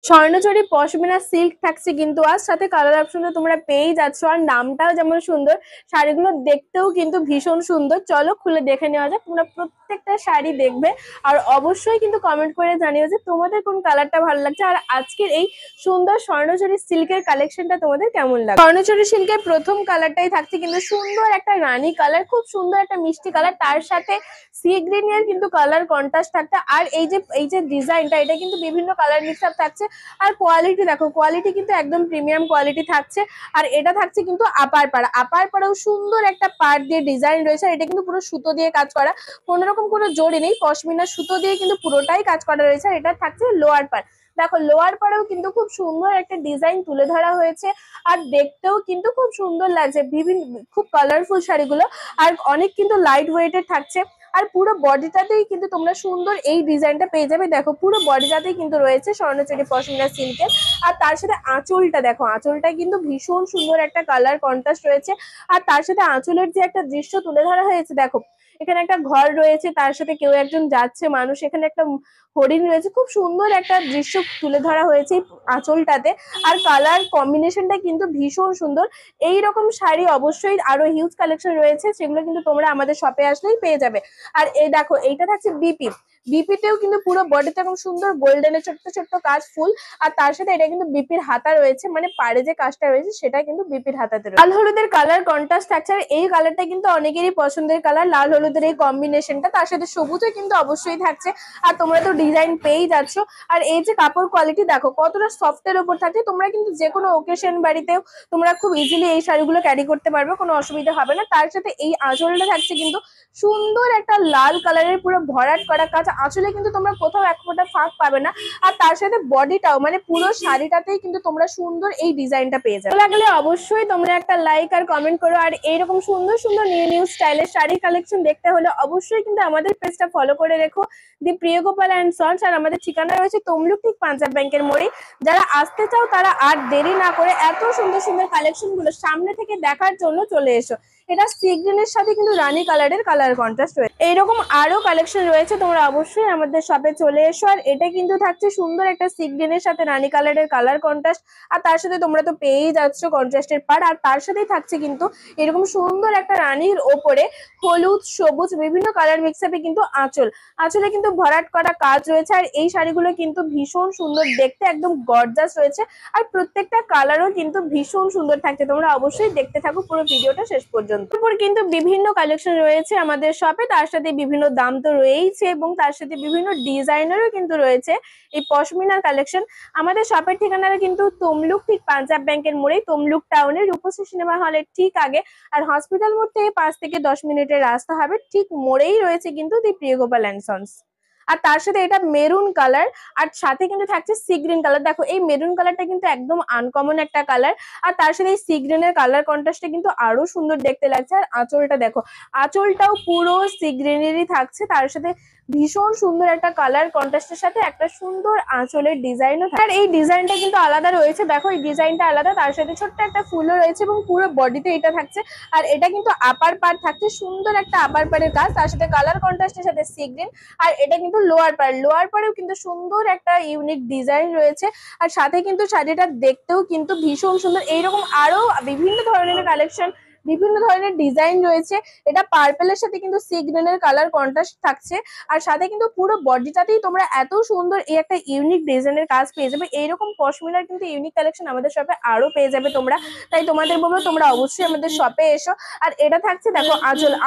Swarnachari pashmina silk থাকছে কিন্তু আর সাথে কালার অপশনটা তোমরা পেয়েই যাচ্ছ, আর নামটাও যেমন সুন্দর, শাড়িগুলো দেখতেও কিন্তু ভীষণ সুন্দর। চলো খুলে দেখে নেওয়া যাক। তোমরা প্রত্যেকটা শাড়ি দেখবে আর অবশ্যই কিন্তু কমেন্ট করে জানিও যে তোমাদের কোন কালারটা ভালো লাগছে, আর আজকের এই সুন্দর স্বর্ণচরী সিল্কের কালেকশনটা তোমাদের কেমন লাগে। স্বর্ণচরী সিল্কের প্রথম কালারটাই থাকছে কিন্তু সুন্দর একটা রানী কালার, খুব সুন্দর একটা মিষ্টি কালার, তার সাথে সি গ্রিন এর কিন্তু কালার কন্ট্রাস্ট থাকছে। আর এই যে ডিজাইনটা, এটা কিন্তু বিভিন্ন কালার মিক্স আপ থাকছে। আর কোয়ালিটি দেখো, কোয়ালিটি কিন্তু একদম প্রিমিয়াম কোয়ালিটি থাকছে। আর এটা থাকছে কিন্তু আপার পাড়াও সুন্দর একটা পাড় দিয়ে ডিজাইন রয়েছে। আর এটা কিন্তু পুরো সুতো দিয়ে কাজ করা, কোনো রকম কোনো জড়ি নেই, পশমিনা সুতো দিয়ে কিন্তু পুরোটাই কাজ করা রয়েছে। আর এটা থাকছে লোয়ার পাড়, দেখো লোয়ার পাড়েও কিন্তু খুব সুন্দর একটা ডিজাইন তুলে ধরা হয়েছে। আর দেখতেও কিন্তু খুব সুন্দর লাগছে, বিভিন্ন খুব কালারফুল শাড়িগুলো, আর অনেক কিন্তু লাইট ওয়েটের থাকছে। আর পুরো বডিটাতেই কিন্তু তোমরা সুন্দর এই ডিজাইনটা পেয়ে যাবে। দেখো পুরো বডিটাতেই কিন্তু রয়েছে স্বর্ণচরী পশমিনা সিল্কের। আর তার সাথে আঁচলটা দেখো, আঁচলটা কিন্তু ভীষণ সুন্দর একটা কালার কন্ট্রাস্ট রয়েছে। আর তার সাথে আঁচলের যে একটা দৃশ্য তুলে ধরা হয়েছে, দেখো এখানে একটা ঘর রয়েছে, তার সাথে কেউ একজন যাচ্ছে মানুষ, এখানে একটা হরিণ রয়েছে, খুব সুন্দর একটা দৃশ্য তুলে ধরা হয়েছে এই আঁচলটাতে। আর কালার কম্বিনেশনটা কিন্তু ভীষণ সুন্দর। এই রকম শাড়ি অবশ্যই আরো হিউজ কালেকশন রয়েছে, সেগুলো কিন্তু তোমরা আমাদের শপে আসলেই পেয়ে যাবে। আর এই দেখো এইটা থাকছে বিপিতেও কিন্তু পুরো বডিতে এরকম সুন্দর গোল্ডেনের ছোট্ট ছোট্ট কাজ ফুল। আর তার সাথে এটা কিন্তু বিপির হাতা রয়েছে, মানে পাড়ে যে কাজটা রয়েছে সেটা কিন্তু বিপির হাতাতে রয়েছে। লাল হলুদের কালার কন্ট্রাস্ট থাকছে, আর এই কালারটা কিন্তু অনেকেরই পছন্দের কালার, লাল হলুদের এই কম্বিনেশনটা, তার সাথে সবুজও কিন্তু অবশ্যই থাকছে। আর তোমরা তো ডিজাইন পেয়েই যাচ্ছ। আর এই যে কাপড় কোয়ালিটি দেখো কতটা সফটের উপর থাকছে, তোমরা কিন্তু যে কোনো ওকেশন বাড়িতেও তোমরা খুব ইজিলি এই শাড়িগুলো ক্যারি করতে পারবে, কোনো অসুবিধা হবে না। তার সাথে এই আঁচলটা থাকছে কিন্তু সুন্দর একটা লাল কালারের পুরো ভরাট করা কাজ, আঁচলে কিন্তু তোমরা কোথাও এক ফোঁটা ফাঁক পাবে না। আর তার সাথে বডিটাও মানে পুরো শাড়িটাতেই কিন্তু তোমরা সুন্দর এই ডিজাইনটা পেয়ে যাবে। লাগলে অবশ্যই তোমরা একটা লাইক আর কমেন্ট করো। আর এইরকম সুন্দর সুন্দর নিউ নিউ স্টাইলের শাড়ি কালেকশন দেখতে হলে অবশ্যই কিন্তু আমাদের পেজটা ফলো করে রেখো, দি প্রিয়গোপাল অ্যান্ড সন্স। আর আমাদের ঠিকানা রয়েছে তমলুক ঠিক পাঞ্জাব ব্যাংকের মোড়ে। যারা আসতে চাও তারা আর দেরি না করে এত সুন্দর সুন্দর কালেকশন গুলো সামনে থেকে দেখার জন্য চলে এসো। এটা সি গ্রিনের সাথে কিন্তু রানী কালারের কালার কন্ট্রাস্ট রয়েছে। এইরকম আরো কালেকশন রয়েছে, তোমরা অবশ্যই আমাদের শপে চলে এসো। আর এটা কিন্তু থাকছে সুন্দর একটা সি গ্রিনের সাথে রানী কালারের কালার কন্ট্রাস্ট। আর তার সাথে তোমরা তো পেয়েই যাচ্ছ কন্ট্রাস্টের পাড়। আর তার সাথেই থাকছে কিন্তু এরকম সুন্দর একটা রানীর ওপরে হলুদ সবুজ বিভিন্ন কালার মিক্সআপে কিন্তু আঁচলে কিন্তু ভরাট করা কাজ রয়েছে। আর এই শাড়িগুলো কিন্তু ভীষণ সুন্দর দেখতে, একদম গর্জাস রয়েছে। আর প্রত্যেকটা কালারও কিন্তু ভীষণ সুন্দর থাকছে, তোমরা অবশ্যই দেখতে থাকো পুরো ভিডিওটা শেষ পর্যন্ত। তারপর কিন্তু বিভিন্ন কালেকশন রয়েছে আমাদের শপে, তার সাথে বিভিন্ন দাম তো রয়েইছে এবং তার সাথে বিভিন্ন ডিজাইনারও কিন্তু রয়েছে এই পশমিনার কালেকশন। আমাদের শপের ঠিকানাটা কিন্তু তমলুক ঠিক পাঞ্জাব ব্যাংকের মোড়ে, তমলুক টাউনের রূপসী সিনেমা হলের ঠিক আগে। আর হসপিটাল মোড় থেকে 5 থেকে 10 মিনিটের রাস্তা হবে, ঠিক মোড়েই রয়েছে কিন্তু দি প্রিয়গোপাল অ্যান্ড সন্স। আর তার সাথে এটা মেরুন কালার, আর সাথে কিন্তু থাকছে সি গ্রিন কালার। দেখো এই মেরুন কালারটা কিন্তু একদম আনকমন একটা কালার। আর তার সাথে এই সি গ্রিনের কালার কন্ট্রাস্টটা কিন্তু আরো সুন্দর দেখতে লাগছে। আর আঁচলটা দেখো, আঁচলটাও পুরো সি গ্রিনেরই থাকছে, তার সাথে ভীষণ সুন্দর একটা কালার কন্ট্রাস্টের সাথে একটা সুন্দর আঁচলের ডিজাইনও। আর এই ডিজাইনটা কিন্তু আলাদা রয়েছে, দেখো এই ডিজাইনটা আলাদা, তার সাথে ছোট্ট একটা ফুলও রয়েছে এবং পুরো বডিতে এটা থাকছে। আর এটা কিন্তু আপার পার্ট থাকছে, সুন্দর একটা আপার পাড়ের কাজ, তার সাথে কালার কন্ট্রাস্টের সাথে সি গ্রিন। আর এটা কিন্তু লোয়ার পাড়েও কিন্তু সুন্দর একটা ইউনিক ডিজাইন রয়েছে। আর সাথে কিন্তু শাড়িটা দেখতেও কিন্তু ভীষণ সুন্দর। এইরকম আরো বিভিন্ন ধরনের কালেকশন, বিভিন্ন ধরনের ডিজাইন রয়েছে। এটা পার্পেলের সাথে কিন্তু সি গ্রিনের কালার কন্ট্রাস্ট থাকছে। আর সাথে কিন্তু পুরো বডিটাতেই তোমরা এত সুন্দর এই একটা ইউনিক ডিজাইনের কাজ পেয়ে যাবে। এইরকম পশমিনার কিন্তু ইউনিক কালেকশন আমাদের শপে আরো পেয়ে যাবে তোমরা। তাই তোমাদের বলবো তোমরা অবশ্যই আমাদের শপে এসো। আর এটা থাকছে দেখো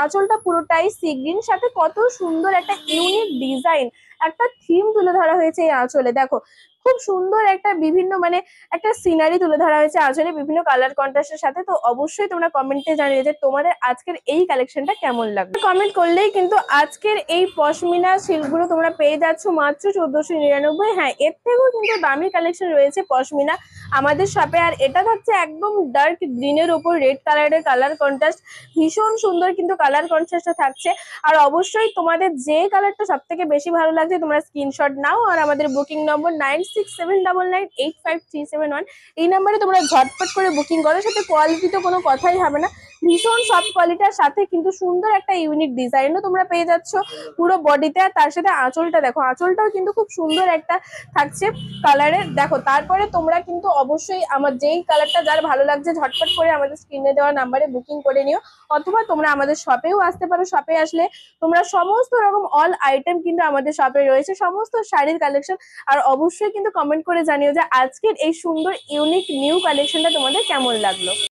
আঁচলটা পুরোটাই সি গ্রিন, সাথে কত সুন্দর একটা ইউনিক ডিজাইন, একটা থিম তুলে ধরা হয়েছে এই আঁচলে। দেখো খুব সুন্দর একটা বিভিন্ন মানে একটা সিনারি তুলে ধরা হয়েছে আঁচলে বিভিন্ন কালার কন্ট্রাস্টের সাথে। তো অবশ্যই তোমরা কমেন্টে জানিয়ে যে তোমাদের আজকের এই কালেকশনটা কেমন লাগবে। কমেন্ট করলেই কিন্তু আজকের এই পশমিনা সিল্কগুলো তোমরা পেয়ে যাচ্ছ মাত্র 1499। হ্যাঁ, এর থেকেও কিন্তু দামি কালেকশন রয়েছে পশমিনা আমাদের শপে। আর এটা থাকছে একদম ডার্ক গ্রিনের উপর রেড কালারের কালার কন্ট্রাস্ট, ভীষণ সুন্দর কিন্তু কালার কন্ট্রাস্টটা থাকছে। আর অবশ্যই তোমাদের যে কালারটা সব থেকে বেশি ভালো লাগছে তোমরা স্ক্রিনশট নাও, আর আমাদের বুকিং নম্বর 9679985371। এই নাম্বারে তোমরা ঝটপট করে বুকিং করো। সাথে কোয়ালিটি তো কোনো কথাই হবে না, ভীষণ সফট কোয়ালিটির সাথে কিন্তু সুন্দর একটা ইউনিক ডিজাইনও তোমরা পেয়ে যাচ্ছ পুরো বডিতে। আর তার সাথে আঁচলটা দেখো, আঁচলটাও কিন্তু খুব সুন্দর একটা থাকছে কালারের। দেখো তারপরে তোমরা কিন্তু অবশ্যই আমার যেই কালারটা যার ভালো লাগছে ঝটপট করে আমাদের স্ক্রিনে দেওয়া নাম্বারে বুকিং করে নিও, অথবা তোমরা আমাদের শপেও আসতে পারো। শপে আসলে তোমরা সমস্ত রকম অল আইটেম কিন্তু আমাদের শপে রয়েছে, সমস্ত শাড়ির কালেকশন। আর অবশ্যই কিন্তু কমেন্ট করে জানিও যে আজকের এই সুন্দর ইউনিক নিউ কালেকশনটা তোমাদের কেমন লাগলো।